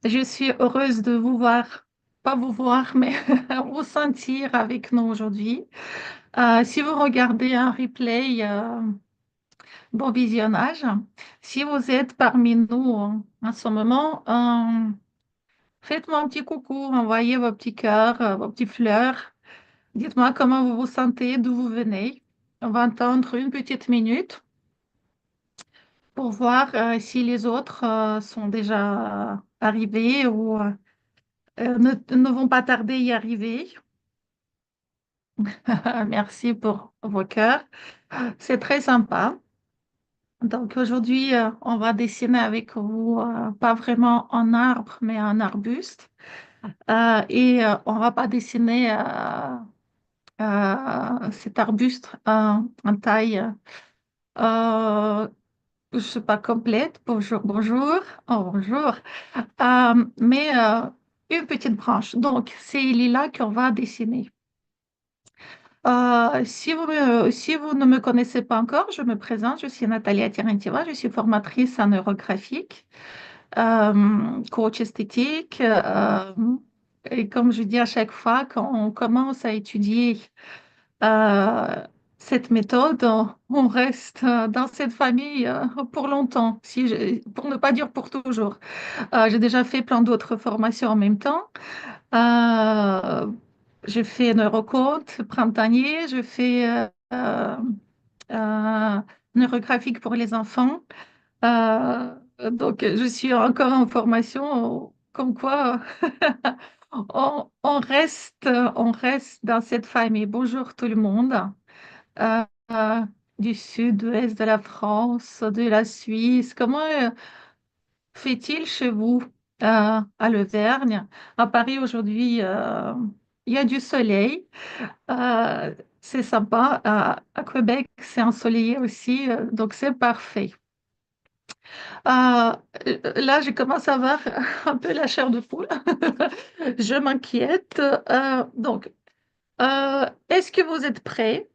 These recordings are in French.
Je suis heureuse de vous voir, pas vous voir, mais vous sentir avec nous aujourd'hui. Si vous regardez un replay, bon visionnage. Si vous êtes parmi nous en ce moment, faites-moi un petit coucou, envoyez vos petits cœurs, vos petites fleurs. Dites-moi comment vous vous sentez, d'où vous venez. On va attendre une petite minute pour voir si les autres sont déjà arrivés ou ne vont pas tarder à y arriver. Merci pour vos cœurs. C'est très sympa. Donc aujourd'hui, on va dessiner avec vous, pas vraiment un arbre, mais un arbuste. On va pas dessiner cet arbuste en taille, euh, je sais pas, complète. Bonjour, bonjour, oh, bonjour. Mais une petite branche. Donc, c'est Lila qu'on va dessiner. Si vous ne me connaissez pas encore, je me présente, je suis Natalia Terentieva, je suis formatrice en neurographique, coach esthétique. Et comme je dis à chaque fois, quand on commence à étudier euh, cette méthode, on reste dans cette famille pour longtemps, pour ne pas dire pour toujours. J'ai déjà fait plein d'autres formations en même temps. Euh, je fais neurocode printanier, je fais euh, neurographique pour les enfants. Donc, je suis encore en formation, comme quoi on reste dans cette famille. Bonjour tout le monde, euh, euh, du sud-ouest de la France, de la Suisse. Comment fait-il chez vous à l'Auvergne? À Paris aujourd'hui, il y a du soleil. C'est sympa. À Québec, c'est ensoleillé aussi, donc c'est parfait. Là, je commence à avoir un peu la chair de poule. Je m'inquiète. Est-ce que vous êtes prêts?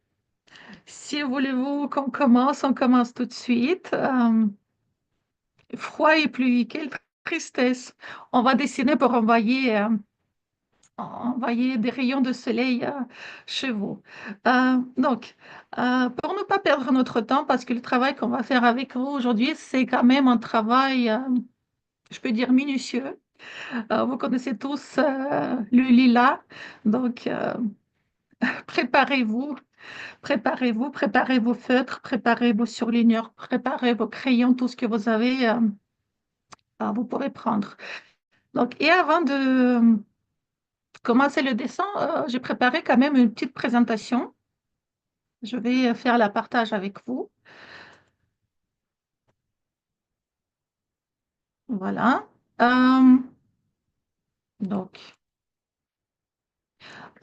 Si voulez-vous qu'on commence, on commence tout de suite. Froid et pluie, quelle tristesse. On va dessiner pour envoyer des rayons de soleil chez vous. Pour ne pas perdre notre temps, parce que le travail qu'on va faire avec vous aujourd'hui, c'est quand même un travail, je peux dire, minutieux. Vous connaissez tous le lilas, donc préparez-vous, préparez vos feutres, préparez vos surligneurs, préparez vos crayons, tout ce que vous avez, vous pourrez prendre. Donc, et avant de commencer le dessin, j'ai préparé quand même une petite présentation. Je vais faire la partage avec vous. Voilà. Euh, donc,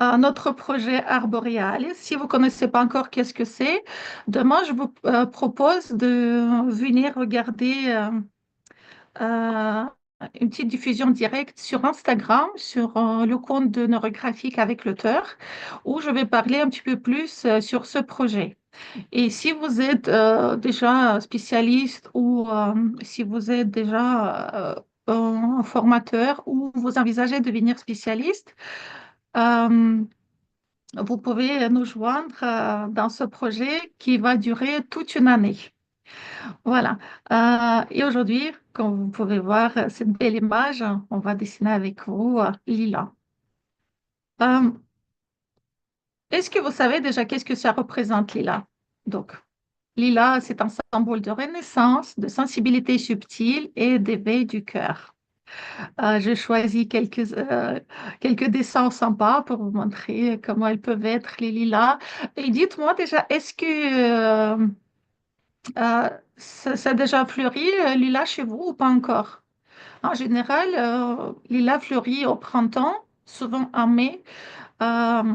notre projet arboréal. Si vous ne connaissez pas encore qu'est-ce que c'est, demain, je vous propose de venir regarder euh, une petite diffusion directe sur Instagram, sur le compte de Neurographique avec l'auteur, où je vais parler un petit peu plus sur ce projet. Et si vous êtes déjà spécialiste ou si vous êtes déjà un formateur ou vous envisagez de devenir spécialiste, euh, vous pouvez nous joindre dans ce projet qui va durer toute une année. Voilà. Et aujourd'hui, comme vous pouvez voir cette belle image, on va dessiner avec vous Lila. Euh, Est-ce que vous savez déjà qu'est-ce que ça représente, Lila? Donc, Lila, c'est un symbole de renaissance, de sensibilité subtile et d'éveil du cœur. J'ai choisi quelques dessins sympas pour vous montrer comment elles peuvent être, les lilas. Et dites-moi déjà, est-ce que ça a déjà fleuri, lilas, chez vous ou pas encore? En général, lilas fleurit au printemps, souvent en mai. Euh,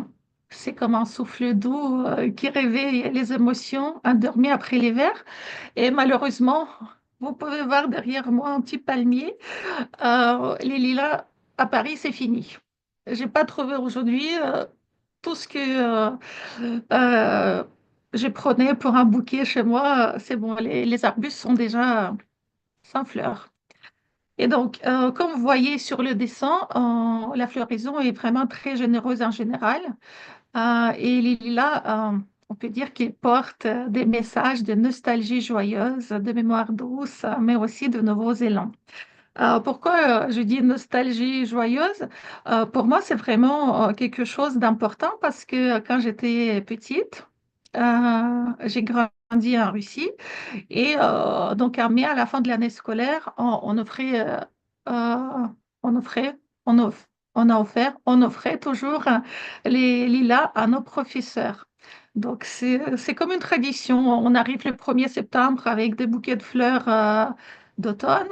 c'est comme un souffle doux qui réveille les émotions endormies après l'hiver. Et malheureusement, vous pouvez voir derrière moi un petit palmier. Les lilas à Paris, c'est fini. J'ai pas trouvé aujourd'hui tout ce que euh, je prenais pour un bouquet chez moi. C'est bon, les arbustes sont déjà sans fleurs. Et donc, comme vous voyez sur le dessin, la floraison est vraiment très généreuse en général. Et les lilas, on peut dire qu'ils portent des messages de nostalgie joyeuse, de mémoire douce, mais aussi de nouveaux élans. Pourquoi je dis nostalgie joyeuse? Pour moi, c'est vraiment quelque chose d'important parce que quand j'étais petite, j'ai grandi en Russie et donc à mai, à la fin de l'année scolaire, euh, on offrait, on a offert, on offrait toujours les lilas à nos professeurs. Donc c'est comme une tradition. On arrive le 1er septembre avec des bouquets de fleurs d'automne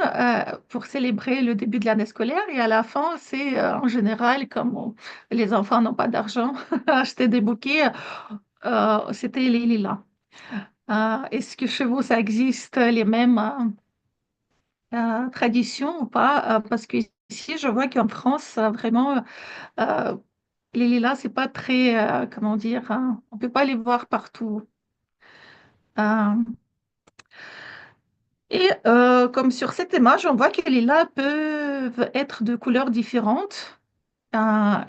pour célébrer le début de l'année scolaire et à la fin, c'est en général, comme les enfants n'ont pas d'argent, acheter des bouquets, c'était les lilas. Est-ce que chez vous, ça existe les mêmes traditions ou pas? Parce que ici, je vois qu'en France, vraiment, euh, les lilas, c'est pas très, comment dire, on peut pas les voir partout. Euh, et comme sur cette image, on voit que les lilas peuvent être de couleurs différentes.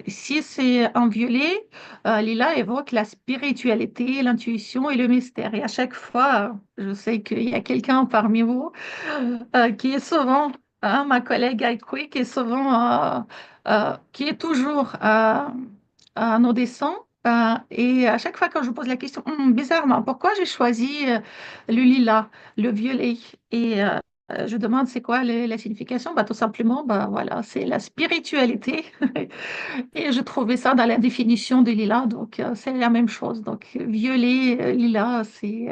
Si c'est en violet, Lila évoque la spiritualité, l'intuition et le mystère. Et à chaque fois, je sais qu'il y a quelqu'un parmi vous qui est souvent, ma collègue Aïkoui, qui est souvent, qui est toujours à nos dessins. Et à chaque fois quand je pose la question, bizarrement, pourquoi j'ai choisi le lilas, le violet? Et je demande c'est quoi la signification? Bah, tout simplement, bah, voilà, c'est la spiritualité. Et je trouvais ça dans la définition de lilas, donc c'est la même chose. Donc violet, lilas, c'est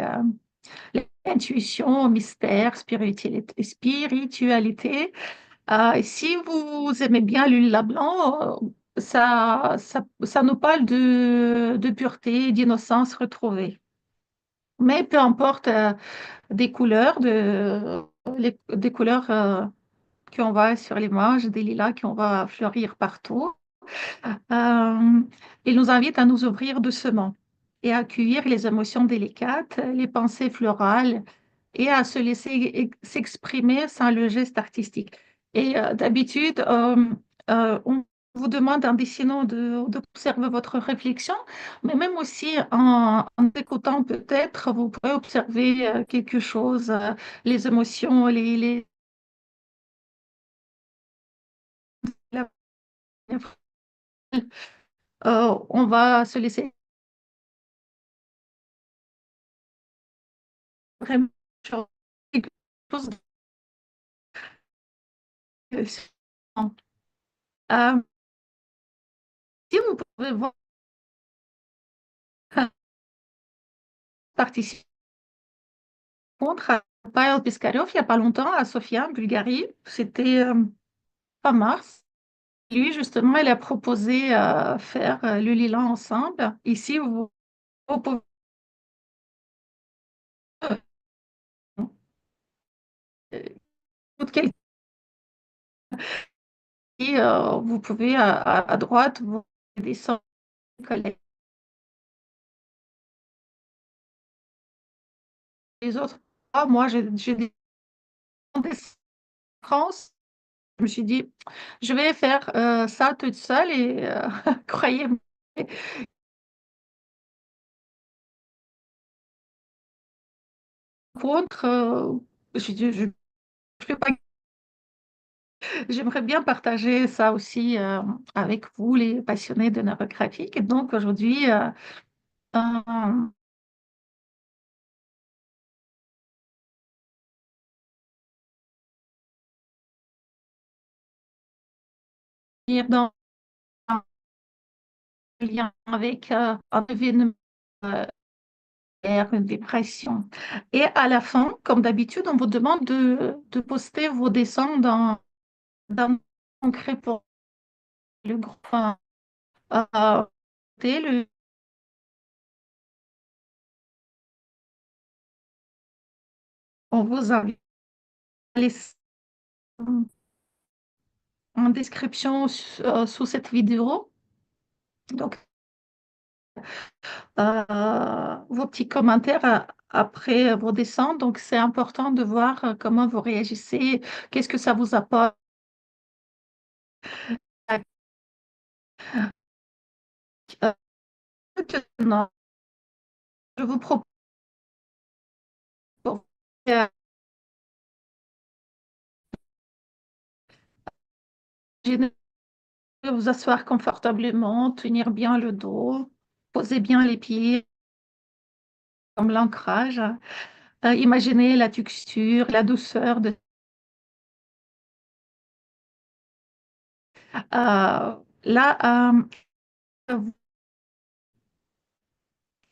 l'intuition, mystère, spiritualité. Spiritualité. Si vous aimez bien le lilas blanc, ça nous parle de pureté, d'innocence retrouvée. Mais peu importe des couleurs, des couleurs qu'on voit sur l'image, des lilas qu'on va fleurir partout. Euh, il nous invite à nous ouvrir doucement et à accueillir les émotions délicates, les pensées florales et à se laisser s'exprimer sans le geste artistique. Et d'habitude, on vous demande en dessinant d'observer votre réflexion, mais même aussi en écoutant peut-être, vous pourrez observer quelque chose, les émotions, la- on va se laisser vraiment sur quelque chose de Euh, si vous pouvez voir participer contre Pavel Piskarev il n'y a pas longtemps à Sofia, en Bulgarie, c'était fin mars. Lui, justement, il a proposé faire le Lilan ensemble. Ici, vous pouvez, euh, toute quelle- vous pouvez à droite, vous descendre les autres. Ah, moi, j'ai des France. Je me suis dit, je vais faire ça toute seule et croyez-moi, contre, je peux pas. J'aimerais bien partager ça aussi avec vous, les passionnés de neurographique. Et donc aujourd'hui, euh, venir dans un lien avec un événement, euh, une dépression. Et à la fin, comme d'habitude, on vous demande de poster vos dessins dans concret pour le groupe. Euh, le, on vous invite à laisser en description sous cette vidéo. Donc, vos petits commentaires après vos descentes. Donc, c'est important de voir comment vous réagissez, qu'est-ce que ça vous apporte. Euh, Maintenant, je vous propose euh, de vous asseoir confortablement, tenir bien le dos, poser bien les pieds comme l'ancrage. Imaginez la texture, la douceur de... Là,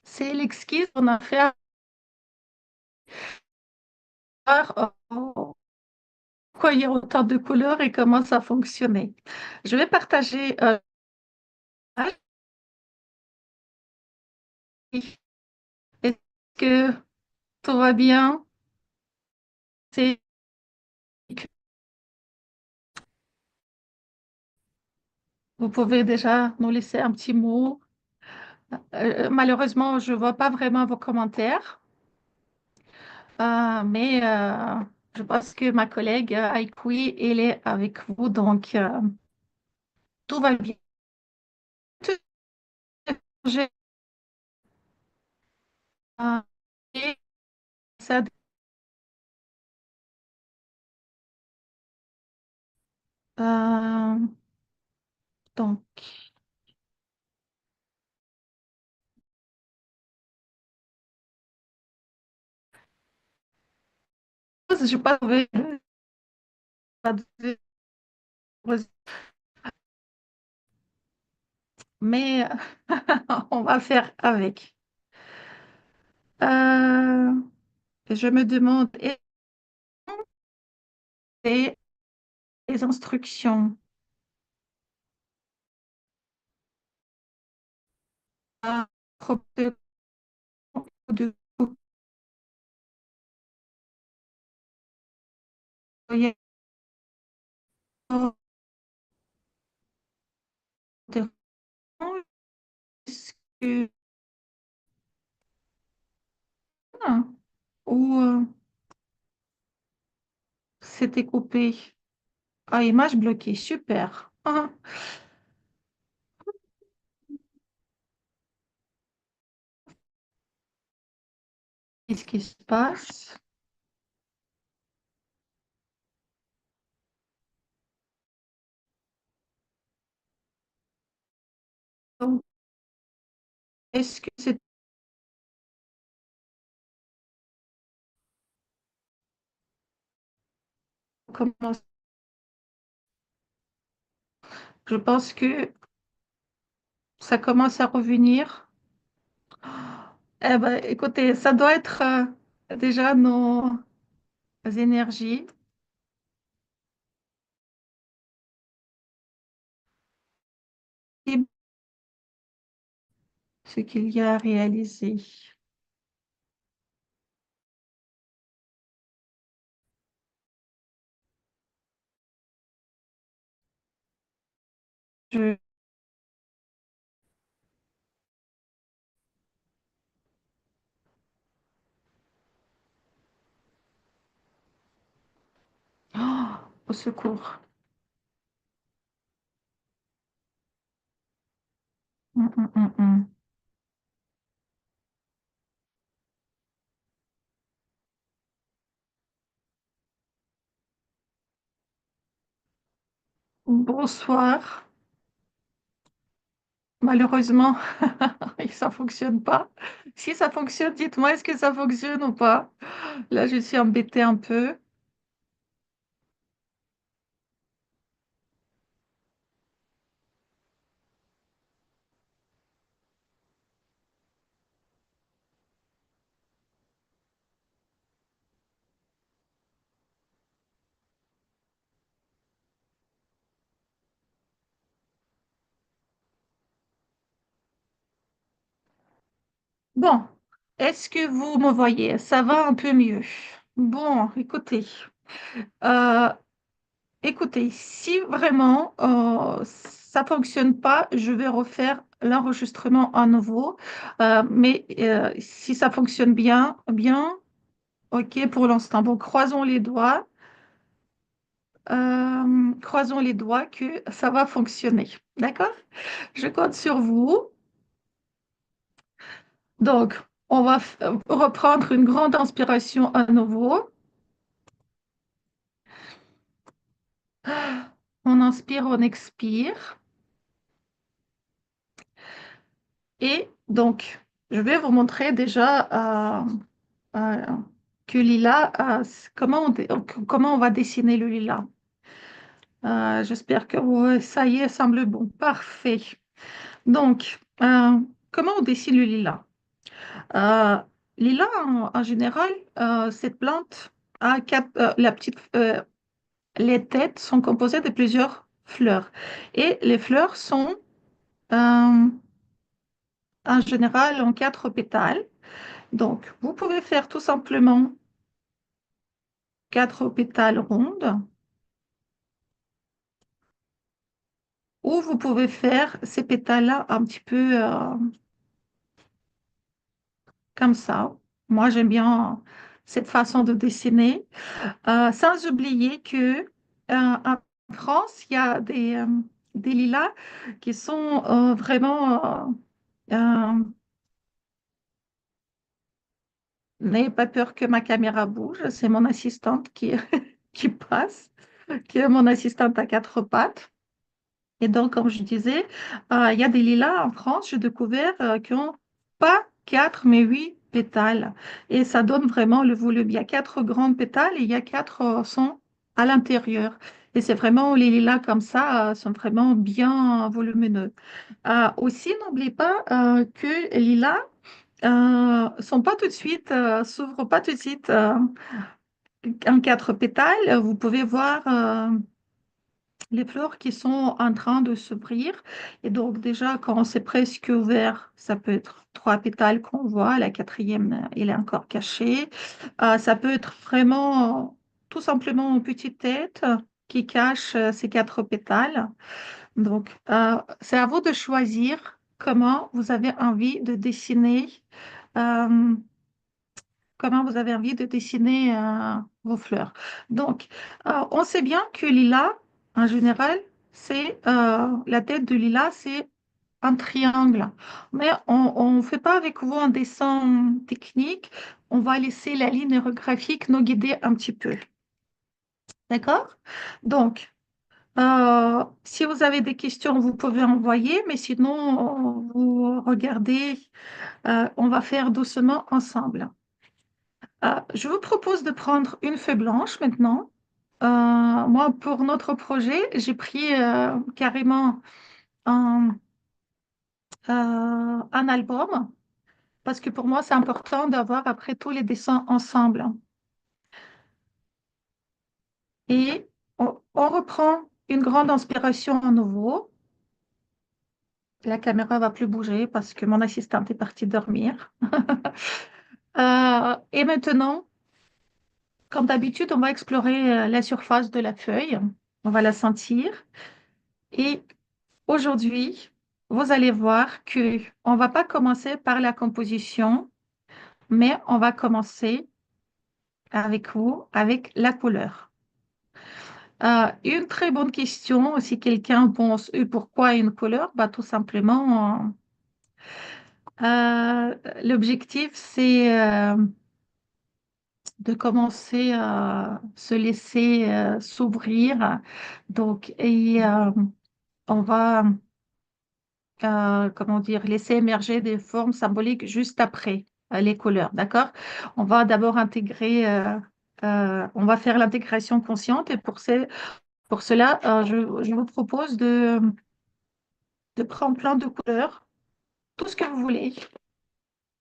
c'est l'exquise qu'on a fait pourquoi il y a autant de couleurs et comment ça fonctionnait. Je vais partager. Est-ce que tout va bien? C'est que vous pouvez déjà nous laisser un petit mot. Malheureusement, je ne vois pas vraiment vos commentaires, mais je pense que ma collègue Aikoui, elle est avec vous, donc tout va bien. Tout est changé, et ça, euh, donc, je n'ai pas trouvé, mais on va faire avec. Euh, je me demande, et les instructions à propos de courrier de est-ce que ou c'était coupé? Ah, image bloquée, super. Ah, qu'est-ce qui se passe? Donc, est-ce que c'est comment? Je pense que ça commence à revenir. Eh ben, écoutez, ça doit être déjà nos énergies, et ce qu'il y a à réaliser. Je... Oh, au secours. Hum, hum, hum, hum. Bonsoir. Malheureusement, ça fonctionne pas. Si ça fonctionne, dites-moi, est-ce que ça fonctionne ou pas? Là, je suis embêtée un peu. Bon, est-ce que vous me voyez? Ça va un peu mieux. Bon, écoutez, euh, écoutez, si vraiment ça fonctionne pas, je vais refaire l'enregistrement à nouveau. Mais si ça fonctionne bien, bien, ok pour l'instant. Bon, croisons les doigts que ça va fonctionner. D'accord? Je compte sur vous. Donc, on va reprendre une grande inspiration à nouveau. On inspire, on expire. Et donc, je vais vous montrer déjà euh, que lilas, comment on va dessiner le lilas. J'espère que ouais, ça y est, semble bon. Parfait. Donc, comment on dessine le lilas? Euh, Lilas, en général, cette plante a les têtes sont composées de plusieurs fleurs. Et les fleurs sont euh, en général en 4 pétales. Donc, vous pouvez faire tout simplement 4 pétales rondes ou vous pouvez faire ces pétales-là un petit peu comme ça. Moi, j'aime bien cette façon de dessiner. Sans oublier que en France, il y a des lilas qui sont vraiment... n'ayez pas peur que ma caméra bouge, c'est mon assistante qui, qui passe, qui est mon assistante à 4 pattes. Et donc, comme je disais, il y a des lilas en France, j'ai découvert, qui ont pas 4, mais 8 pétales. Et ça donne vraiment le volume. Il y a 4 grandes pétales et il y a 4 sont à l'intérieur. Et c'est vraiment, les lilas comme ça sont vraiment bien volumineux. Aussi, n'oubliez pas que les lilas sont pas tout de suite, s'ouvrent pas tout de suite en 4 pétales. Vous pouvez voir les fleurs qui sont en train de s'ouvrir. Et donc déjà, quand c'est presque ouvert, ça peut être 3 pétales qu'on voit. La quatrième, il est encore caché. Ça peut être vraiment tout simplement une petite tête qui cache ces 4 pétales. Donc, c'est à vous de choisir comment vous avez envie de dessiner. euh, Comment vous avez envie de dessiner vos fleurs. Donc, on sait bien que lilas, en général, c'est la tête de lilas, c'est un triangle. Mais on ne fait pas avec vous un dessin technique. On va laisser la ligne graphique nous guider un petit peu. D'accord? Donc, si vous avez des questions, vous pouvez envoyer, mais sinon, vous regardez, on va faire doucement ensemble. Je vous propose de prendre une feuille blanche maintenant. Moi, pour notre projet, j'ai pris carrément un, un album parce que pour moi, c'est important d'avoir après tous les dessins ensemble. Et on reprend une grande inspiration à nouveau. La caméra va plus bouger parce que mon assistante est partie dormir. Et maintenant, comme d'habitude, on va explorer la surface de la feuille. On va la sentir. Et aujourd'hui, vous allez voir que on va pas commencer par la composition, mais on va commencer avec vous, avec la couleur. Une très bonne question, si quelqu'un pense, pourquoi une couleur? Bah, tout simplement, l'objectif, c'est de commencer à se laisser s'ouvrir. Donc, on va comment dire, laisser émerger des formes symboliques juste après les couleurs, d'accord? On va d'abord intégrer, on va faire l'intégration consciente et pour cela, je vous propose de prendre plein de couleurs, tout ce que vous voulez.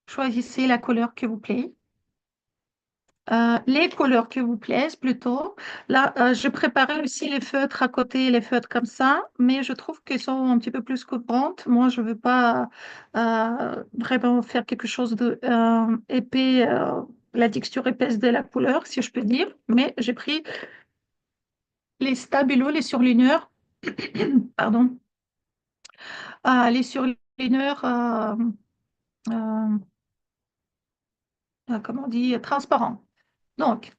Choisissez la couleur qui vous plaît. Les couleurs qui vous plaisent plutôt. Là, je préparais aussi les feutres à côté, les feutres comme ça, mais je trouve qu'ils sont un petit peu plus coupantes. Moi, je ne veux pas vraiment faire quelque chose de épais, la texture épaisse de la couleur, si je peux dire, mais j'ai pris les stabilos, les surligneurs, pardon, les surligneurs, euh, comment on dit, transparents. Donc,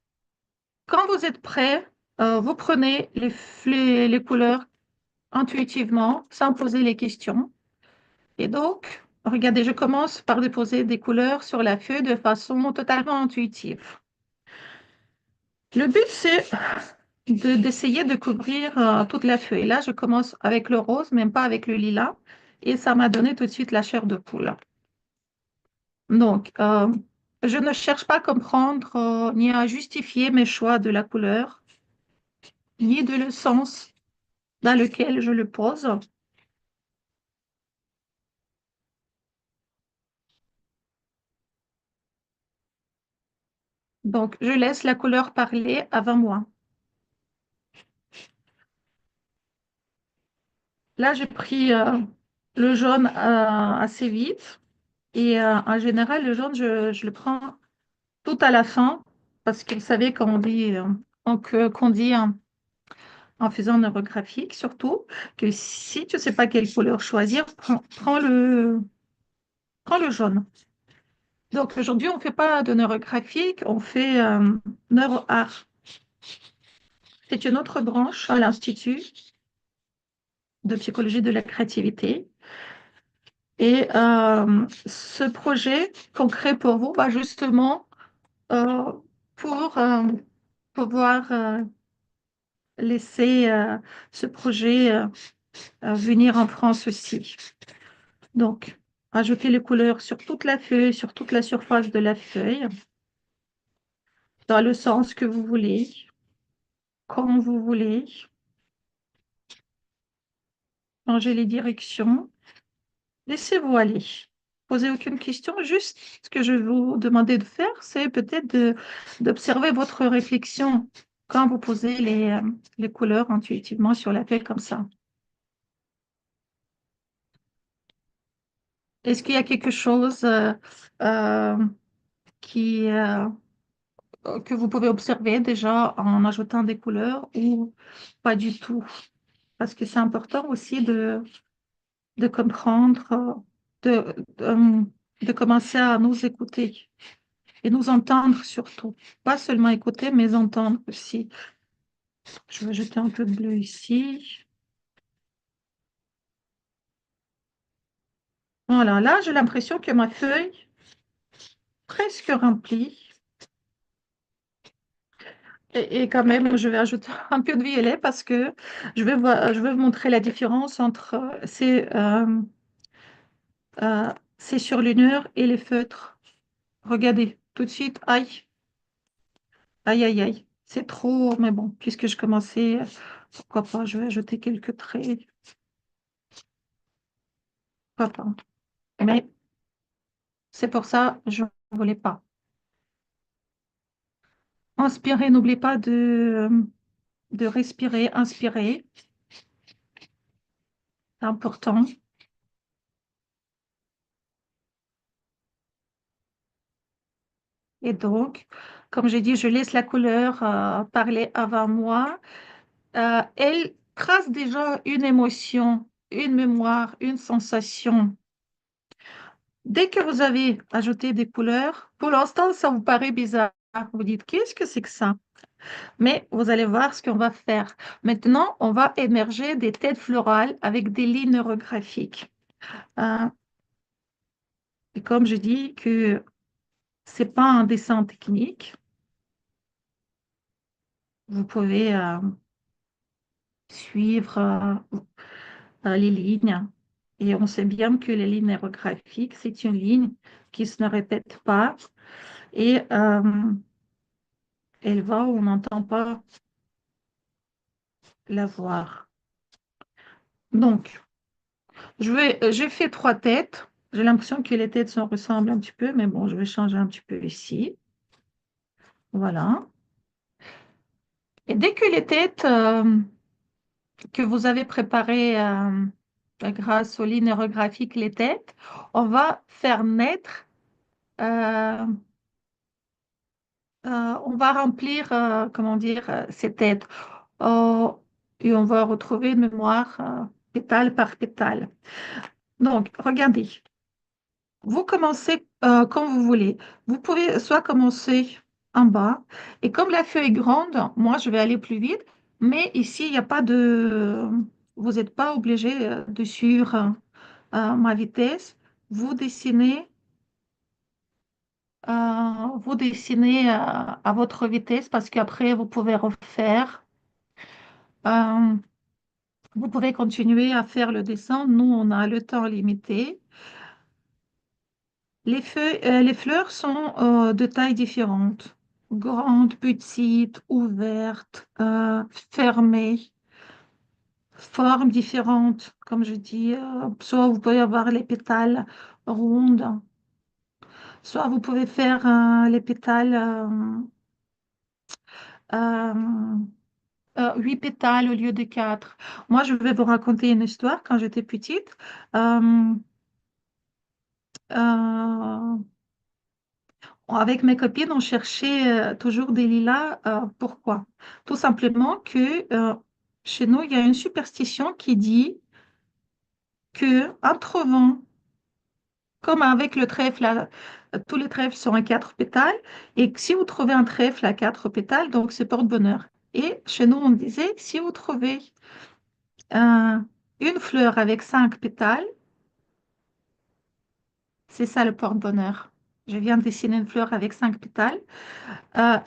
quand vous êtes prêt, vous prenez les couleurs intuitivement, sans poser les questions. Et donc, regardez, je commence par déposer des couleurs sur la feuille de façon totalement intuitive. Le but, c'est d'essayer de couvrir toute la feuille. Là, je commence avec le rose, même pas avec le lilas, et ça m'a donné tout de suite la chair de poule. Donc, je ne cherche pas à comprendre ni à justifier mes choix de la couleur, ni de le sens dans lequel je le pose. Donc, je laisse la couleur parler avant moi. Là, j'ai pris le jaune assez vite. Et en général, le jaune, je le prends tout à la fin. Parce que vous savez, quand on dit, qu'on dit en faisant un neurographique, surtout, que si tu ne sais pas quelle couleur choisir, prends le jaune. Donc aujourd'hui, on ne fait pas de neurographique, on fait neuroart. C'est une autre branche à l'Institut de psychologie de la créativité. Et ce projet concret pour vous va justement euh, pour pouvoir laisser ce projet venir en France aussi. Donc, ajouter les couleurs sur toute la feuille, sur toute la surface de la feuille, dans le sens que vous voulez, quand vous voulez, changer les directions. Laissez-vous aller. Posez aucune question. Juste ce que je vais vous demander de faire, c'est peut-être d'observer votre réflexion quand vous posez les couleurs intuitivement sur la feuille comme ça. Est-ce qu'il y a quelque chose euh, qui, que vous pouvez observer déjà en ajoutant des couleurs ou pas du tout? Parce que c'est important aussi de comprendre, de commencer à nous écouter et nous entendre surtout. Pas seulement écouter, mais entendre aussi. Je vais jeter un peu de bleu ici. Voilà, là, j'ai l'impression que ma feuille est presque remplie. Et quand même, je vais ajouter un peu de violet parce que je vais vous montrer la différence entre ces surligneurs et les feutres. Regardez, tout de suite, aïe, aïe, aïe, aïe. C'est trop, mais bon, puisque je commençais, pourquoi pas, je vais ajouter quelques traits, pourquoi pas. Mais c'est pour ça, je ne voulais pas. Inspirer, n'oubliez pas de respirer, inspirer, c'est important. Et donc, comme j'ai dit, je laisse la couleur parler avant moi. Elle trace déjà une émotion, une mémoire, une sensation. Dès que vous avez ajouté des couleurs, pour l'instant, ça vous paraît bizarre. Vous dites, qu'est-ce que c'est que ça? Mais vous allez voir ce qu'on va faire. Maintenant, on va émerger des têtes florales avec des lignes neurographiques. Euh, et comme je dis que c'est pas un dessin technique, vous pouvez suivre les lignes. Et on sait bien que les lignes neurographiques, c'est une ligne qui se ne répète pas et elle va où on n'entend pas la voir. Donc, j'ai fait trois têtes. J'ai l'impression que les têtes se ressemblent un petit peu, mais bon, je vais changer un petit peu ici. Voilà. Et dès que les têtes que vous avez préparées grâce aux lignes neurographiques, les têtes, on va faire naître euh, on va remplir, comment dire, ces têtes. Et on va retrouver une mémoire pétale par pétale. Donc, regardez, vous commencez quand vous voulez. Vous pouvez soit commencer en bas, et comme la feuille est grande, moi, je vais aller plus vite, mais ici, il n'y a pas de... Vous n'êtes pas obligé de suivre ma vitesse. Vous dessinez, vous dessinez à votre vitesse parce qu'après, vous pouvez refaire. Euh, Vous pouvez continuer à faire le dessin. Nous, on a le temps limité. Les fleurs sont de tailles différentes. Grandes, petites, ouvertes, fermées, formes différentes. Comme je dis, soit vous pouvez avoir les pétales rondes, soit vous pouvez faire les pétales, 8 pétales au lieu de 4. Moi, je vais vous raconter une histoire. Quand j'étais petite, euh, euh, avec mes copines, on cherchait toujours des lilas. Pourquoi? Tout simplement que chez nous, il y a une superstition qui dit que en trouvant, comme avec le trèfle, tous les trèfles sont à 4 pétales, et que si vous trouvez un trèfle à 4 pétales, donc c'est porte-bonheur. Et chez nous, on disait, si vous trouvez euh, une fleur avec 5 pétales, c'est ça le porte-bonheur. Je viens de dessiner une fleur avec 5 pétales.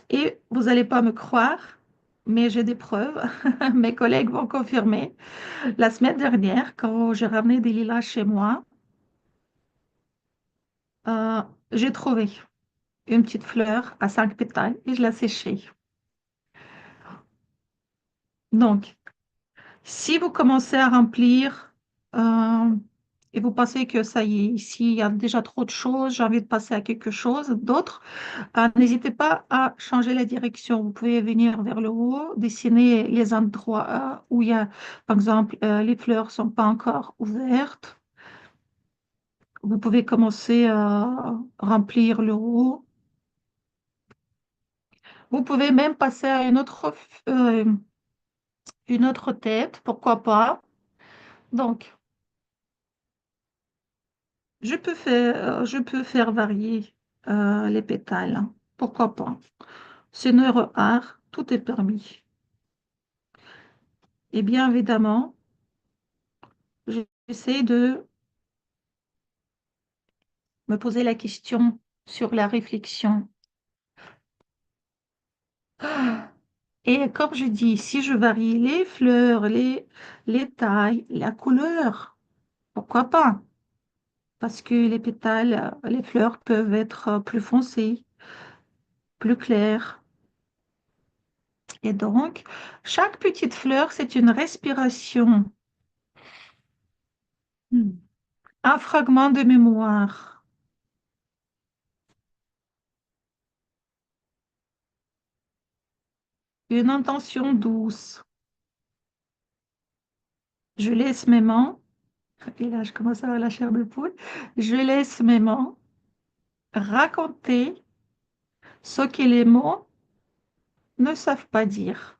Et vous n'allez pas me croire, mais j'ai des preuves. Mes collègues vont confirmer. La semaine dernière, quand j'ai ramené des lilas chez moi, euh, j'ai trouvé une petite fleur à 5 pétales et je l'ai séchée. Donc, si vous commencez à remplir et vous pensez que ça y est, ici, il y a déjà trop de choses, j'ai envie de passer à quelque chose d'autre, n'hésitez pas à changer la direction. Vous pouvez venir vers le haut, dessiner les endroits où il y a, par exemple, les fleurs ne sont pas encore ouvertes. Vous pouvez commencer à remplir le haut. Vous pouvez même passer à euh, une autre tête, pourquoi pas. Donc, je peux faire varier les pétales, hein. Pourquoi pas. C'est une œuvre art, tout est permis. Et bien évidemment, j'essaie de me poser la question sur la réflexion. Et comme je dis, si je varie les fleurs, les tailles, la couleur, pourquoi pas? Parce que les pétales, les fleurs peuvent être plus foncées, plus claires. Et donc, chaque petite fleur, c'est une respiration, un fragment de mémoire, une intention douce. Je laisse mes mains, et là je commence à avoir la chair de poule, je laisse mes mains raconter ce que les mots ne savent pas dire.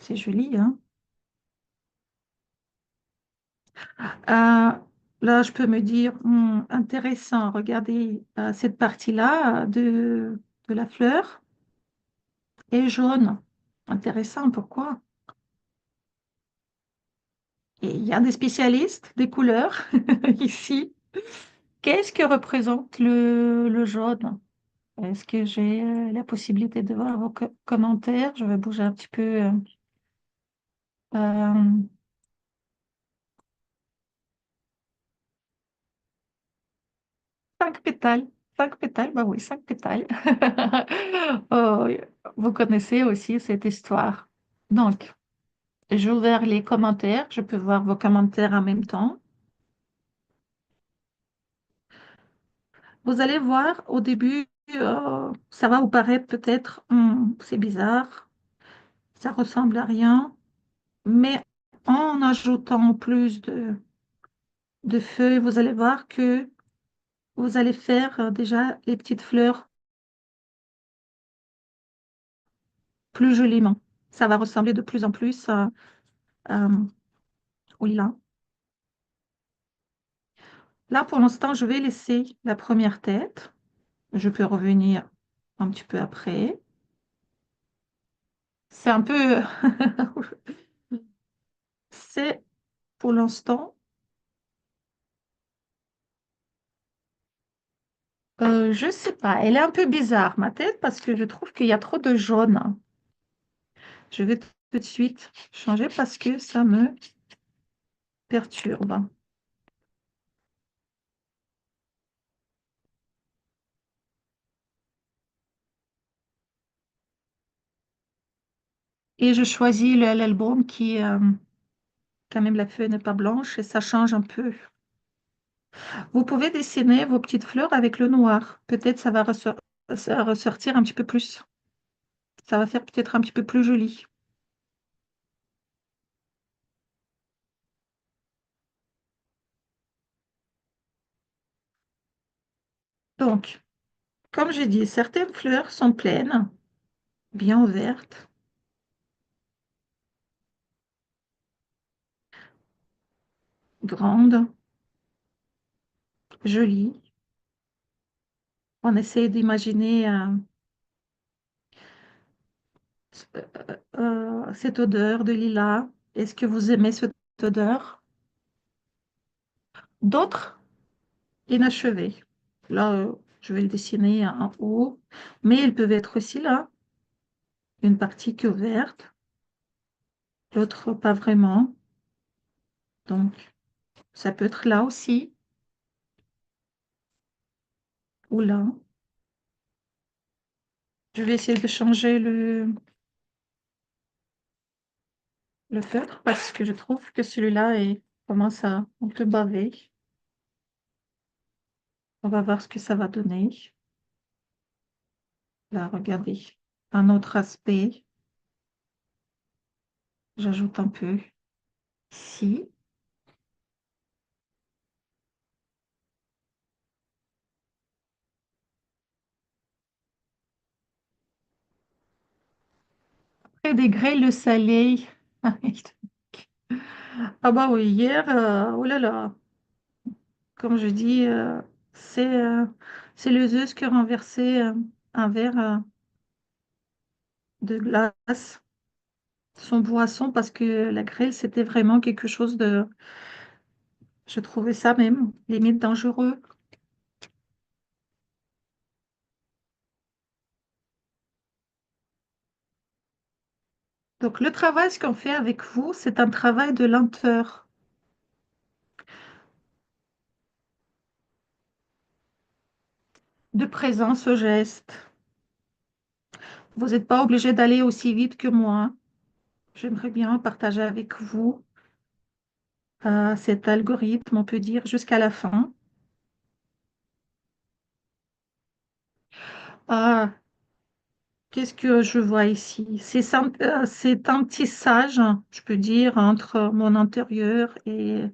C'est joli, hein? Euh, Là, je peux me dire, intéressant, regardez, cette partie-là de la fleur est jaune. Intéressant, pourquoi? Et il y a des spécialistes des couleurs ici. Qu'est-ce que représente le jaune? Est-ce que j'ai la possibilité de voir vos commentaires? Je vais bouger un petit peu. Euh, 5 pétales. 5 pétales, bah oui, 5 pétales. Oh, oui. Vous connaissez aussi cette histoire. Donc, j'ai ouvert les commentaires. Je peux voir vos commentaires en même temps. Vous allez voir, au début, ça va vous paraître peut-être, c'est bizarre, ça ressemble à rien. Mais en ajoutant plus de feuilles, vous allez voir que vous allez faire déjà les petites fleurs plus joliment. Ça va ressembler de plus en plus à au lilas. Là, pour l'instant, je vais laisser la première tête. Je peux revenir un petit peu après. C'est un peu... C'est pour l'instant, je sais pas, elle est un peu bizarre, ma tête, parce que je trouve qu'il y a trop de jaune. Je vais tout de suite changer parce que ça me perturbe. Et je choisis l'album qui, quand même, la feuille n'est pas blanche et ça change un peu. Vous pouvez dessiner vos petites fleurs avec le noir. Peut-être ça va ressortir un petit peu plus. Ça va faire peut-être un petit peu plus joli. Donc, comme j'ai dit, certaines fleurs sont pleines, bien ouvertes, grandes, jolies. On essaie d'imaginer cette odeur de lilas. Est-ce que vous aimez cette odeur? D'autres inachevés. Là, je vais le dessiner en haut, mais ils peuvent être aussi là, une partie qui est ouverte, l'autre pas vraiment. Donc, ça peut être là aussi, ou là. Je vais essayer de changer le feutre parce que je trouve que celui-là commence à un peu baver. On va voir ce que ça va donner. Là, regardez, un autre aspect. J'ajoute un peu ici. Et des grêles salées. Ah bah oui, hier, oh là là, comme je dis, c'est c'est les œufs qui ont renversé un verre de glace, son boisson, parce que la grêle, c'était vraiment quelque chose de... Je trouvais ça même limite dangereux. Donc le travail, ce qu'on fait avec vous, c'est un travail de lenteur, de présence au geste. Vous n'êtes pas obligé d'aller aussi vite que moi. J'aimerais bien partager avec vous cet algorithme, on peut dire, jusqu'à la fin. Ah, qu'est-ce que je vois ici? C'est un tissage, je peux dire, entre mon intérieur et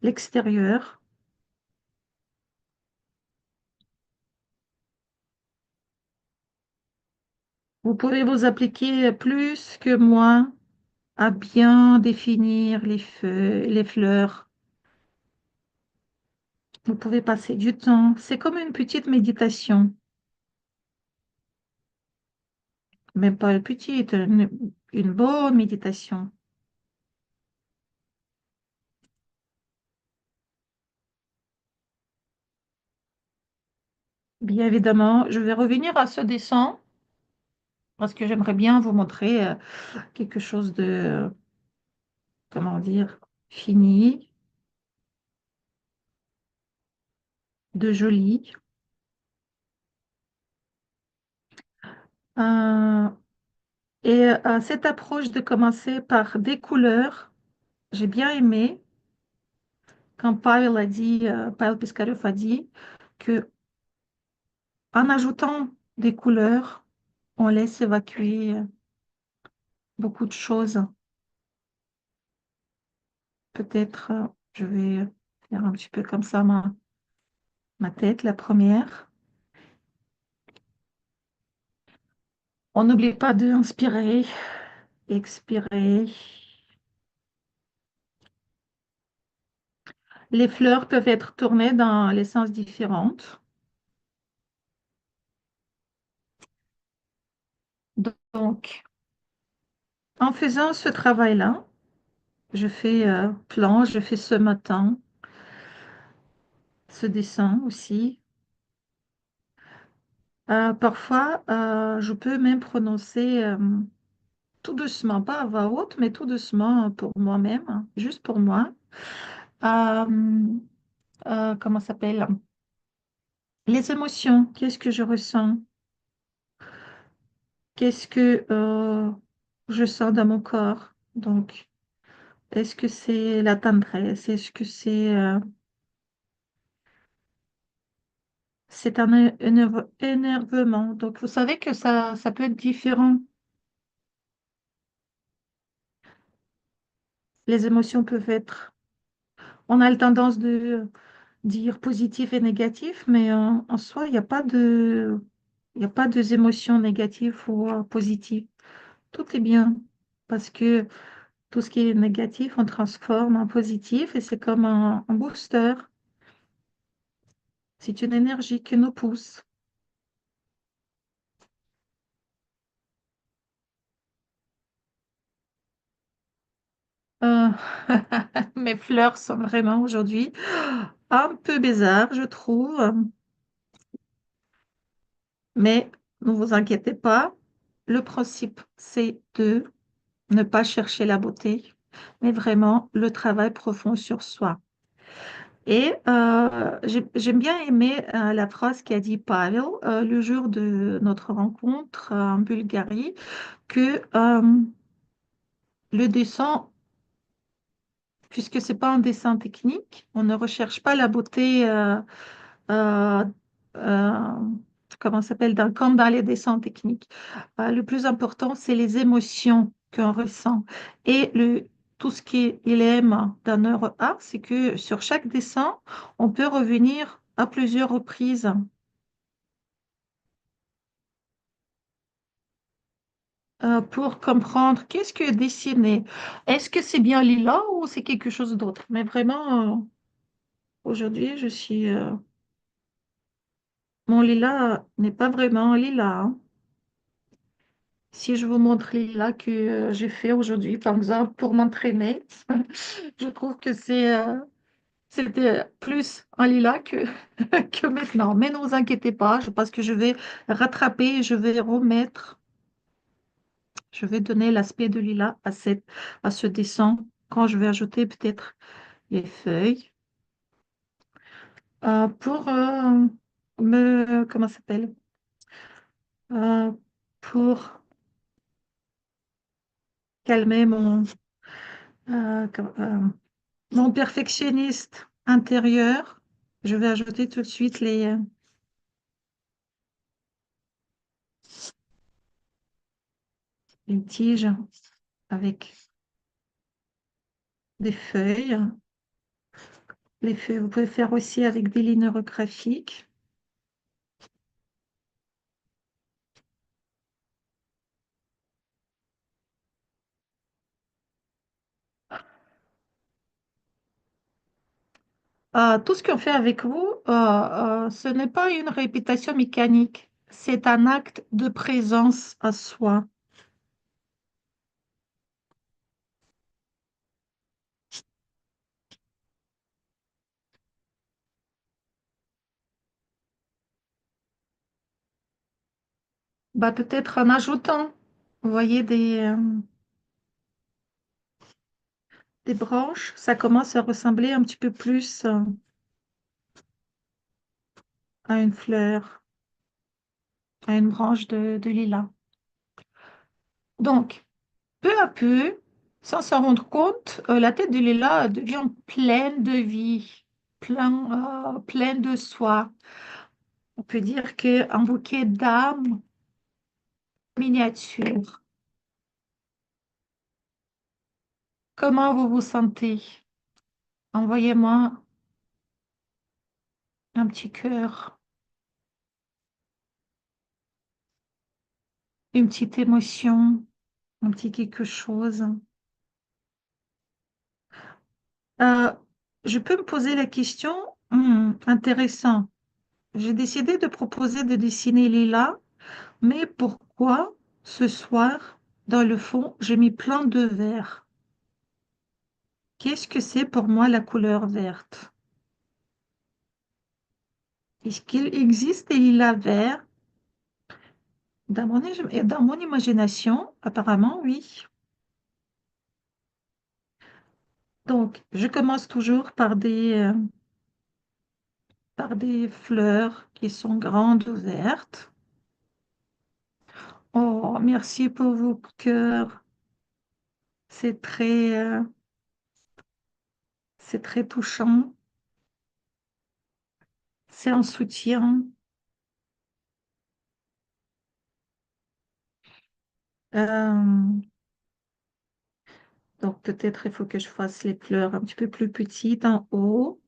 l'extérieur. Vous pouvez vous appliquer plus que moi à bien définir les feuilles, les fleurs. Vous pouvez passer du temps. C'est comme une petite méditation, même pas une petite, une bonne méditation. Bien évidemment, je vais revenir à ce dessin parce que j'aimerais bien vous montrer quelque chose de, comment dire, fini, de joli. Euh, cette approche de commencer par des couleurs, j'ai bien aimé quand Pavel Piskarev a dit que en ajoutant des couleurs, on laisse évacuer beaucoup de choses. Peut-être, je vais faire un petit peu comme ça ma tête, la première. On n'oublie pas d'inspirer, expirer. Les fleurs peuvent être tournées dans les sens différents. Donc, en faisant ce travail-là, je fais plan, je fais ce matin, ce dessin aussi. Parfois, je peux même prononcer tout doucement, pas à voix haute, mais tout doucement pour moi-même, hein, juste pour moi. Euh, Comment ça s'appelle? Les émotions, qu'est-ce que je ressens? Qu'est-ce que je sens dans mon corps? Donc, est-ce que c'est la tendresse? Est-ce que c'est un énervement? Donc, vous savez que ça peut être différent. Les émotions peuvent être... On a la tendance de dire positif et négatif, mais en soi, il y a pas de émotions négatives ou positives. Tout est bien parce que tout ce qui est négatif, on transforme en positif et c'est comme un booster. C'est une énergie qui nous pousse. Euh, Mes fleurs sont vraiment aujourd'hui un peu bizarres, je trouve, mais ne vous inquiétez pas. Le principe, c'est de ne pas chercher la beauté, mais vraiment le travail profond sur soi. Et j'aime bien aimer la phrase qu'a dit Pavel le jour de notre rencontre en Bulgarie, que le dessin, puisque c'est pas un dessin technique, on ne recherche pas la beauté, euh, euh, comment ça s'appelle, comme dans les dessins techniques. Le plus important, c'est les émotions qu'on ressent. Et tout ce qu'il aime dans leur art, c'est que sur chaque dessin, on peut revenir à plusieurs reprises pour comprendre qu'est-ce que dessiner. Est-ce que c'est bien lila ou c'est quelque chose d'autre? Mais vraiment, aujourd'hui, mon lilas n'est pas vraiment un lilas, hein. Si je vous montre les lilas que j'ai fait aujourd'hui, par exemple, pour m'entraîner, je trouve que c'était plus un lilas que, que maintenant. Mais ne vous inquiétez pas, parce que je vais rattraper, je vais remettre, je vais donner l'aspect de lilas à ce dessin quand je vais ajouter peut-être les feuilles pour comment ça s'appelle? Euh, pour calmer euh, mon perfectionniste intérieur. Je vais ajouter tout de suite les tiges avec des feuilles. Les feuilles, vous pouvez faire aussi avec des lignes graphiques. Tout ce qu'on fait avec vous, ce n'est pas une répétition mécanique, c'est un acte de présence à soi. Bah, peut-être en ajoutant, vous voyez, des branches, ça commence à ressembler un petit peu plus à une fleur, à une branche de lilas. Donc, peu à peu, sans s'en rendre compte, la tête de lilas devient pleine de vie, pleine de soi. On peut dire qu'un bouquet d'âme miniature. Comment vous vous sentez? Envoyez-moi un petit cœur, une petite émotion, un petit quelque chose. je peux me poser la question, intéressant. J'ai décidé de proposer de dessiner Lila, mais pourquoi ce soir, dans le fond, j'ai mis plein de vert? Qu'est-ce que c'est pour moi la couleur verte? Est-ce qu'il existe des lilas verts? Dans mon imagination, apparemment, oui. Donc, je commence toujours par des fleurs qui sont grandes ouvertes. Oh, merci pour vos cœurs. C'est c'est très touchant. C'est un soutien. Euh, donc, peut-être il faut que je fasse les fleurs un petit peu plus petites en haut.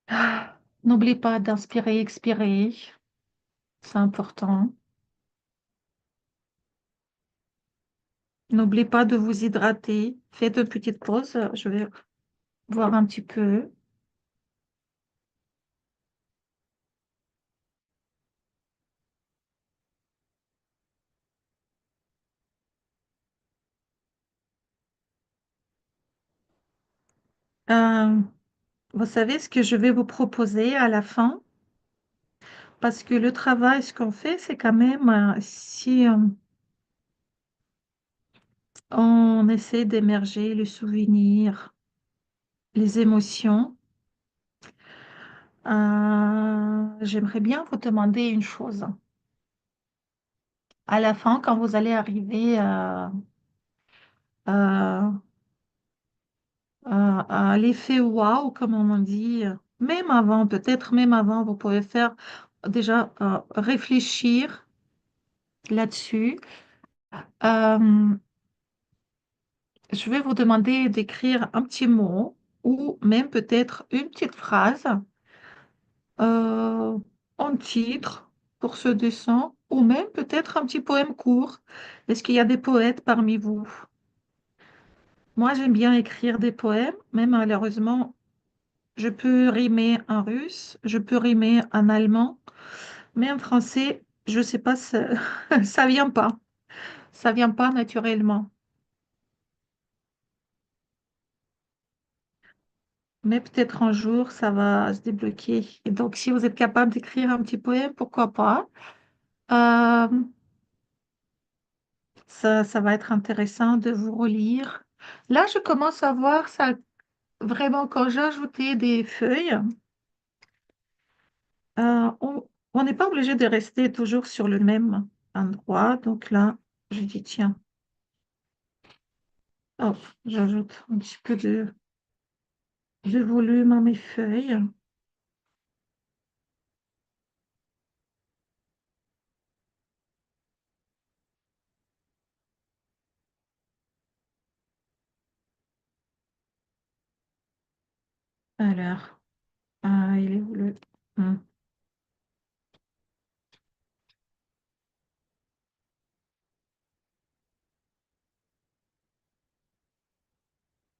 Ah, n'oubliez pas d'inspirer, expirer. C'est important. N'oubliez pas de vous hydrater. Faites une petite pause. Je vais voir un petit peu. Euh, Vous savez ce que je vais vous proposer à la fin? Parce que le travail, ce qu'on fait, c'est quand même, si on essaie d'émerger le souvenir, les émotions, j'aimerais bien vous demander une chose. À la fin, quand vous allez arriver à, à l'effet waouh, comme on dit, même avant, peut-être même avant, vous pouvez faire déjà réfléchir là-dessus. Euh, je vais vous demander d'écrire un petit mot ou même peut-être une petite phrase euh, en titre pour ce dessin ou même peut-être un petit poème court. Est-ce qu'il y a des poètes parmi vous? Moi, j'aime bien écrire des poèmes, mais malheureusement, je peux rimer en russe, je peux rimer en allemand, mais en français, je sais pas, ça vient pas. Ça vient pas naturellement. Mais peut-être un jour, ça va se débloquer. Et donc, si vous êtes capable d'écrire un petit poème, pourquoi pas? Euh, ça va être intéressant de vous relire. Là, je commence à voir ça vraiment quand j'ai ajouté des feuilles. On n'est pas obligé de rester toujours sur le même endroit. Donc là, je dis, tiens, hop, j'ajoute un petit peu de volume à mes feuilles. Alors, il est où le... Hmm.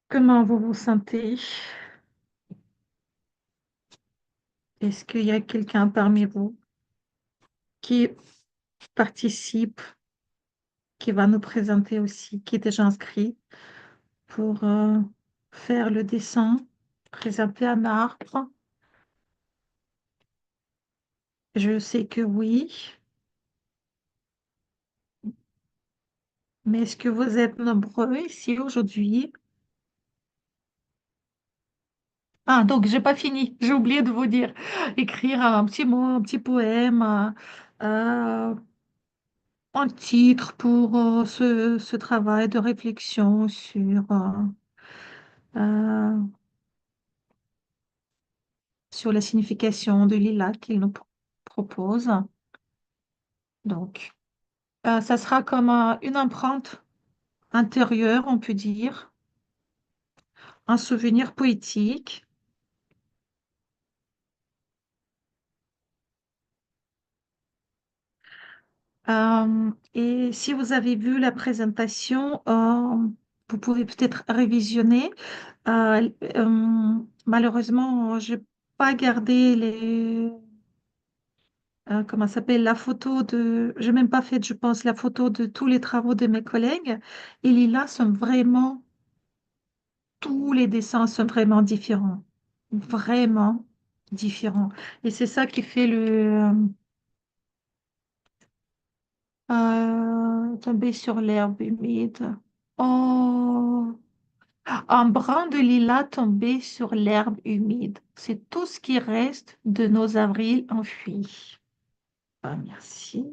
Comment vous vous sentez? Est-ce qu'il y a quelqu'un parmi vous qui participe, qui va nous présenter aussi, qui est déjà inscrit pour faire le dessin, présenter un arbre? Je sais que oui, mais est-ce que vous êtes nombreux ici aujourd'hui? Ah, donc j'ai pas fini, j'ai oublié de vous dire. Écrire un petit mot, un petit poème, euh, un titre pour ce travail de réflexion euh, sur la signification de lilas qu'il nous propose. Donc, ça sera comme une empreinte intérieure, on peut dire, un souvenir poétique. Et si vous avez vu la présentation, vous pouvez peut-être révisionner. Malheureusement, je n'ai pas gardé comment ça s'appelle, la photo de, j'ai même pas fait, je pense, la photo de tous les travaux de mes collègues. Et là sont vraiment, tous les dessins sont vraiment différents. Et c'est ça qui fait tomber sur l'herbe humide. Oh, un brin de lilas tombé sur l'herbe humide. C'est tout ce qui reste de nos avrils enfuis. Ah, merci.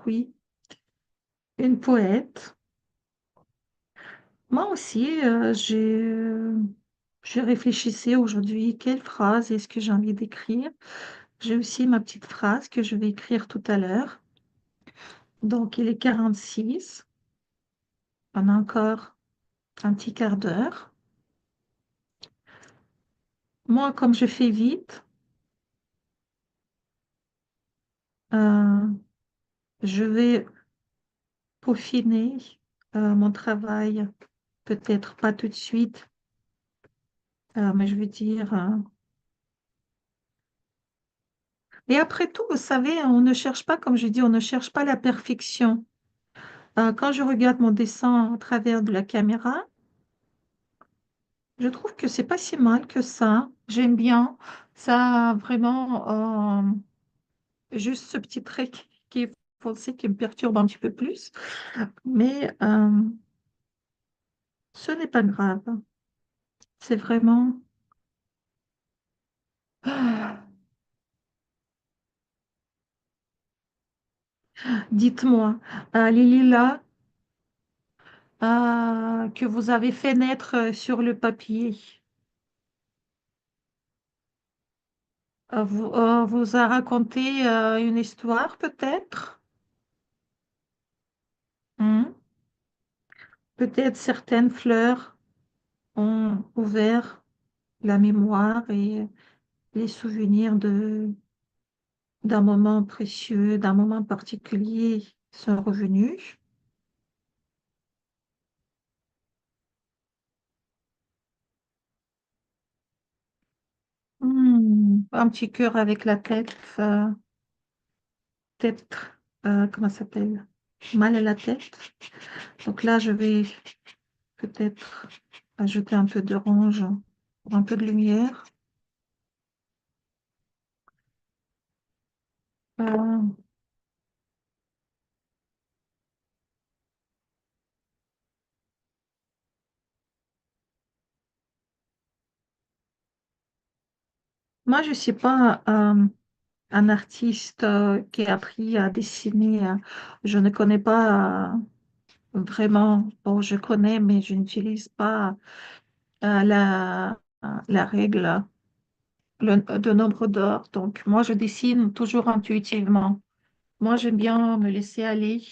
Oui, une poète. Moi aussi, je réfléchissais aujourd'hui, quelle phrase est-ce que j'ai envie d'écrire? J'ai aussi ma petite phrase que je vais écrire tout à l'heure. Donc, il est 46. On a encore un petit quart d'heure. Moi, comme je fais vite, euh, je vais peaufiner mon travail, peut-être pas tout de suite, mais je veux dire. Et après tout, vous savez, on ne cherche pas, comme je dis, on ne cherche pas la perfection. Quand je regarde mon dessin à travers de la caméra, je trouve que c'est pas si mal que ça. J'aime bien. Ça a vraiment juste ce petit trait qui est foncé qui me perturbe un petit peu plus. Mais ce n'est pas grave. C'est vraiment. Ah, dites-moi, les lilas que vous avez fait naître sur le papier, vous a raconté une histoire peut-être? Hmm. Peut-être certaines fleurs ont ouvert la mémoire et les souvenirs d'un moment précieux, d'un moment particulier sont revenus. Un petit cœur avec la tête, comment ça s'appelle? Mal à la tête. Donc là, je vais peut-être ajouter un peu d'orange pour un peu de lumière. Euh, moi, je ne suis pas un artiste qui a appris à dessiner. Je ne connais pas vraiment. Bon, je connais, mais je n'utilise pas la règle de nombre d'or. Donc, moi, je dessine toujours intuitivement. Moi, j'aime bien me laisser aller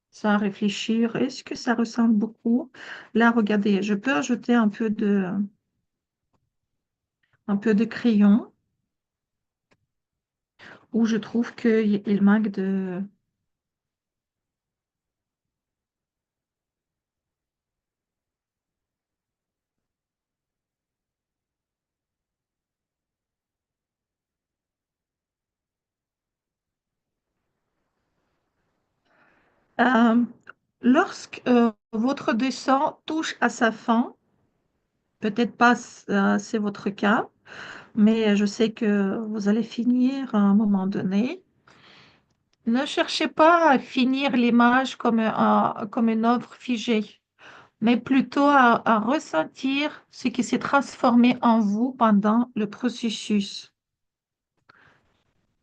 sans réfléchir. Est-ce que ça ressemble beaucoup? Là, regardez, je peux ajouter un peu de crayon où je trouve qu'il manque de. Euh, lorsque votre dessin touche à sa fin, peut-être pas c'est votre cas, mais je sais que vous allez finir à un moment donné. Ne cherchez pas à finir l'image comme une œuvre figée, mais plutôt à ressentir ce qui s'est transformé en vous pendant le processus.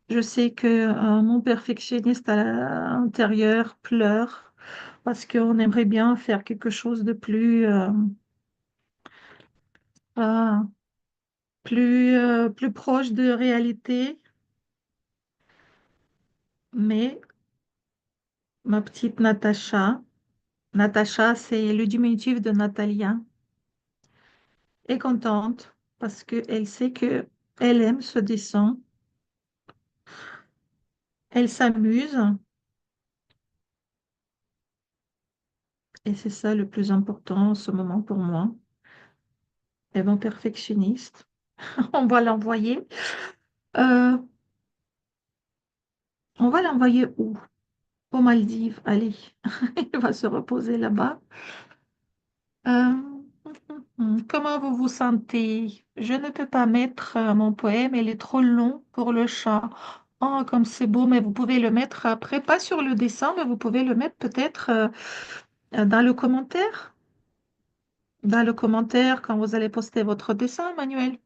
Je sais que mon perfectionniste à l'intérieur pleure parce qu'on aimerait bien faire quelque chose de euh, plus proche de réalité, mais ma petite Natacha, c'est le diminutif de Natalia, est contente parce qu'elle sait que elle aime ce dessin elles s'amusent et c'est ça le plus important en ce moment pour moi. Elles vont perfectionnistes. On va l'envoyer. Euh, on va l'envoyer où? Aux Maldives. Allez, il va se reposer là-bas. Euh, comment vous vous sentez? Je ne peux pas mettre mon poème, il est trop long pour le chat. Oh, comme c'est beau, mais vous pouvez le mettre après, pas sur le dessin, mais vous pouvez le mettre peut-être dans le commentaire. Dans le commentaire, quand vous allez poster votre dessin, Manuel.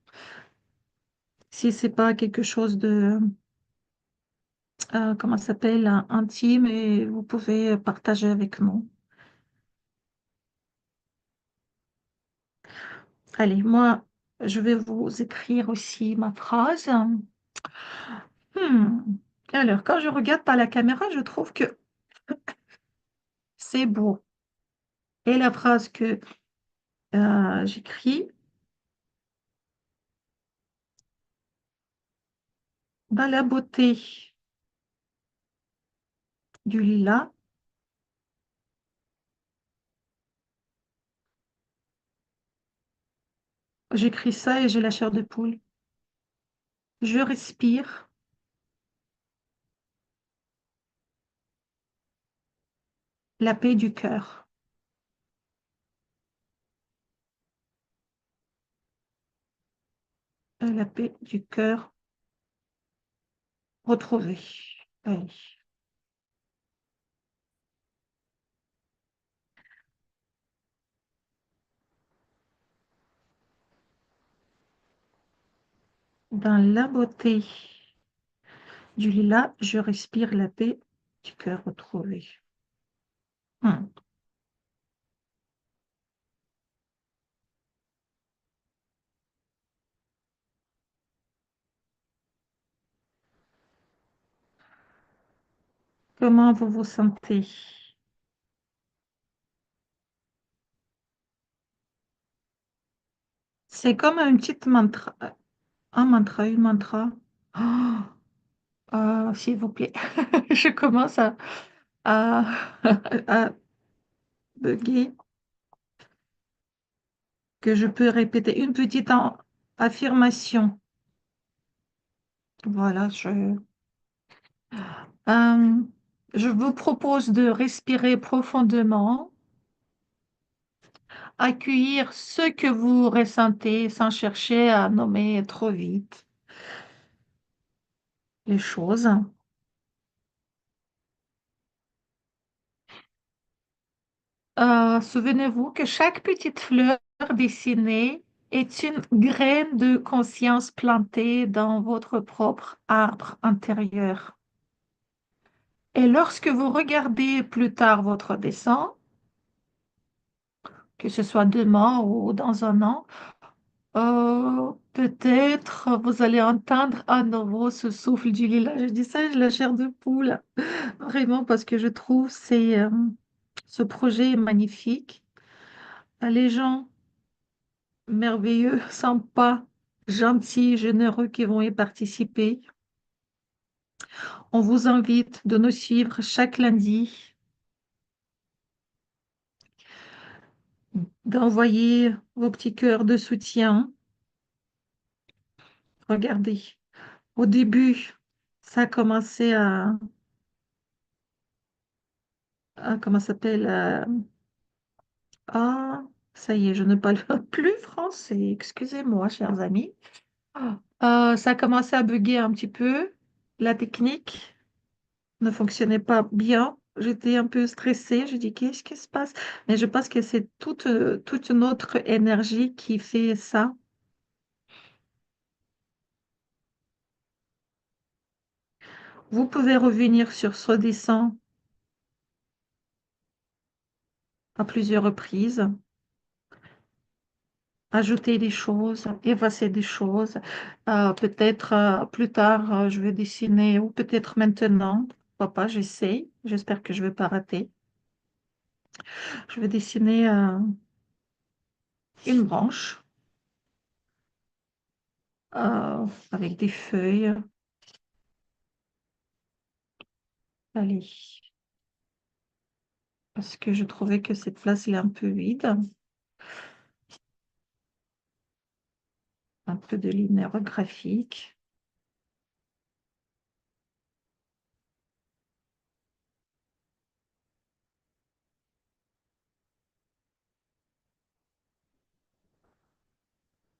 Si c'est pas quelque chose de, comment ça s'appelle, intime, et vous pouvez partager avec nous. Allez, moi, je vais vous écrire aussi ma phrase. Hmm. Alors, quand je regarde par la caméra, je trouve que c'est beau. Et la phrase que j'écris, dans la beauté du lilas, j'écris ça et j'ai la chair de poule. Je respire la paix du cœur. La paix du cœur retrouvée. Allez. Dans la beauté du lilas, je respire la paix du cœur retrouvé. Hmm. Comment vous vous sentez? C'est comme un petit mantra, une mantra. Oh, s'il vous plaît, je commence à, à bugger, que je peux répéter une petite affirmation. Voilà, euh, je vous propose de respirer profondément, accueillir ce que vous ressentez sans chercher à nommer trop vite les choses. Souvenez-vous que chaque petite fleur dessinée est une graine de conscience plantée dans votre propre arbre intérieur. Et lorsque vous regardez plus tard votre dessin, que ce soit demain ou dans un an, peut-être vous allez entendre à nouveau ce souffle du lilas. Je dis ça, j'ai la chair de poule, vraiment, parce que je trouve ce projet magnifique. Les gens merveilleux, sympas, gentils, généreux qui vont y participer. On vous invite de nous suivre chaque lundi, d'envoyer vos petits cœurs de soutien. Regardez, au début, ça a commencé comment ça s'appelle, ah, ça y est, je ne parle plus français. Excusez-moi, chers amis. Ça a commencé à bugger un petit peu. La technique ne fonctionnait pas bien. J'étais un peu stressée. Je dis, qu'est-ce qui se passe? Mais je pense que c'est toute une autre énergie qui fait ça. Vous pouvez revenir sur ce dessin à plusieurs reprises, ajouter des choses, effacer des choses. Peut-être plus tard, je vais dessiner, ou peut-être maintenant. Pourquoi pas, j'essaie. J'espère que je ne vais pas rater. Je vais dessiner une branche avec des feuilles. Allez, parce que je trouvais que cette place est un peu vide. Un peu de linéaire graphique.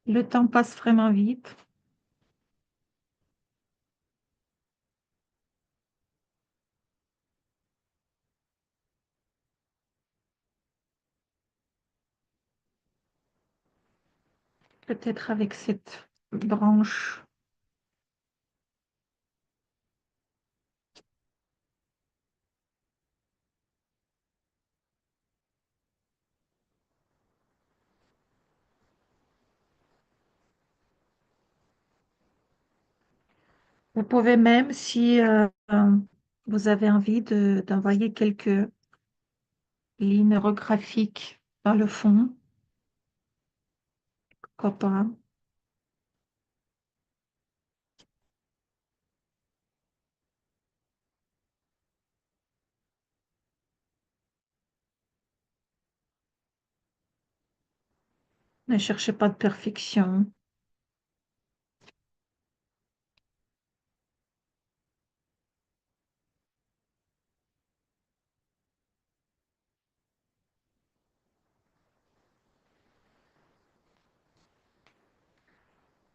Le temps passe vraiment vite. Peut-être avec cette branche. Vous pouvez même, si vous avez envie d'envoyer quelques lignes graphiques dans le fond, pourquoi pas. Ne cherchez pas de perfection.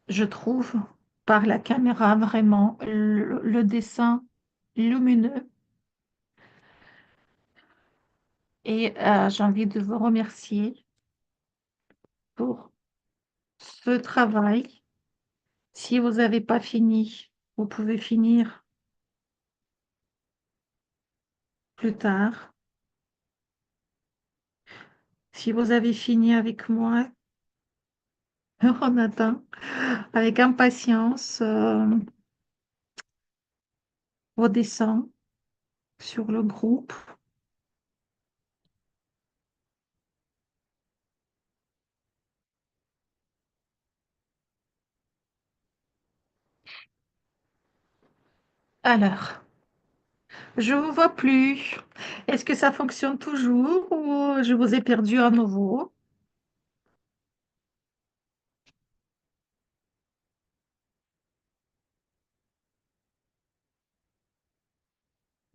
Je trouve par la caméra vraiment le dessin lumineux. Et j'ai envie de vous remercier pour ce travail. Si vous n'avez pas fini, vous pouvez finir plus tard. Si vous avez fini avec moi, on attend avec impatience vos dessins sur le groupe. Alors, je ne vous vois plus. Est-ce que ça fonctionne toujours ou je vous ai perdu à nouveau?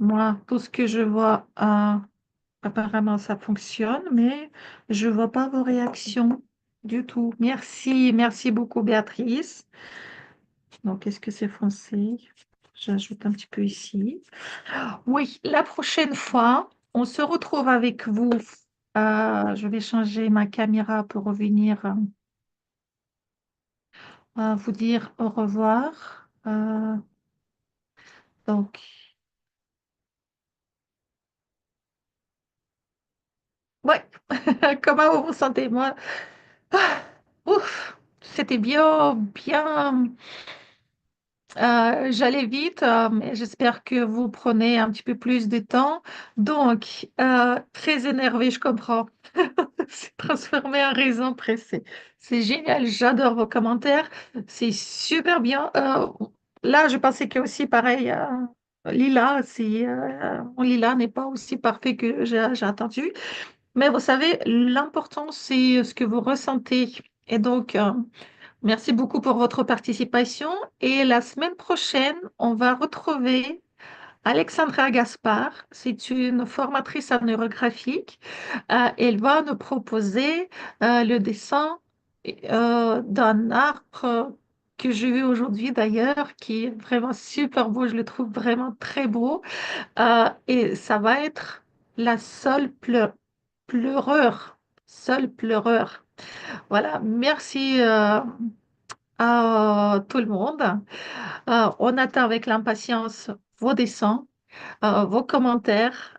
Moi, tout ce que je vois, apparemment, ça fonctionne, mais je ne vois pas vos réactions du tout. Merci, merci beaucoup, Béatrice. Donc, est-ce que c'est français? J'ajoute un petit peu ici. Oui, la prochaine fois, on se retrouve avec vous. Je vais changer ma caméra pour revenir vous dire au revoir. Donc, ouais, comment vous vous sentez, moi? Ah, ouf, c'était bien, bien. J'allais vite, mais j'espère que vous prenez un petit peu plus de temps. Donc, très énervé, je comprends. C'est transformé en raison pressée. C'est génial, j'adore vos commentaires. C'est super bien. Là, je pensais que aussi pareil, Lila, mon Lila n'est pas aussi parfait que j'ai attendu. Mais vous savez, l'important, c'est ce que vous ressentez. Et donc, merci beaucoup pour votre participation. Et la semaine prochaine, on va retrouver Alexandra Gaspard. C'est une formatrice en neurographique. Elle va nous proposer le dessin d'un arbre que j'ai vu aujourd'hui d'ailleurs, qui est vraiment super beau. Je le trouve vraiment très beau. Et ça va être la pleureur. Seule pleureur. Voilà, merci à tout le monde. On attend avec l'impatience vos dessins, vos commentaires.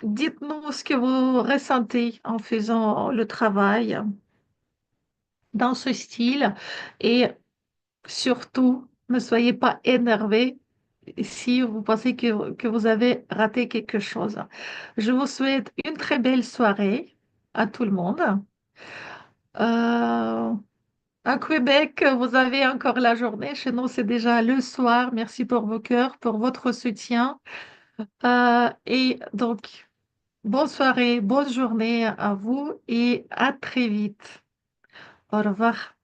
Dites-nous ce que vous ressentez en faisant le travail dans ce style et surtout, ne soyez pas énervés si vous pensez que vous avez raté quelque chose. Je vous souhaite une très belle soirée à tout le monde. Euh, À Québec, vous avez encore la journée. Chez nous, c'est déjà le soir. Merci pour vos cœurs, pour votre soutien. Et donc, bonne soirée, bonne journée à vous et à très vite. Au revoir.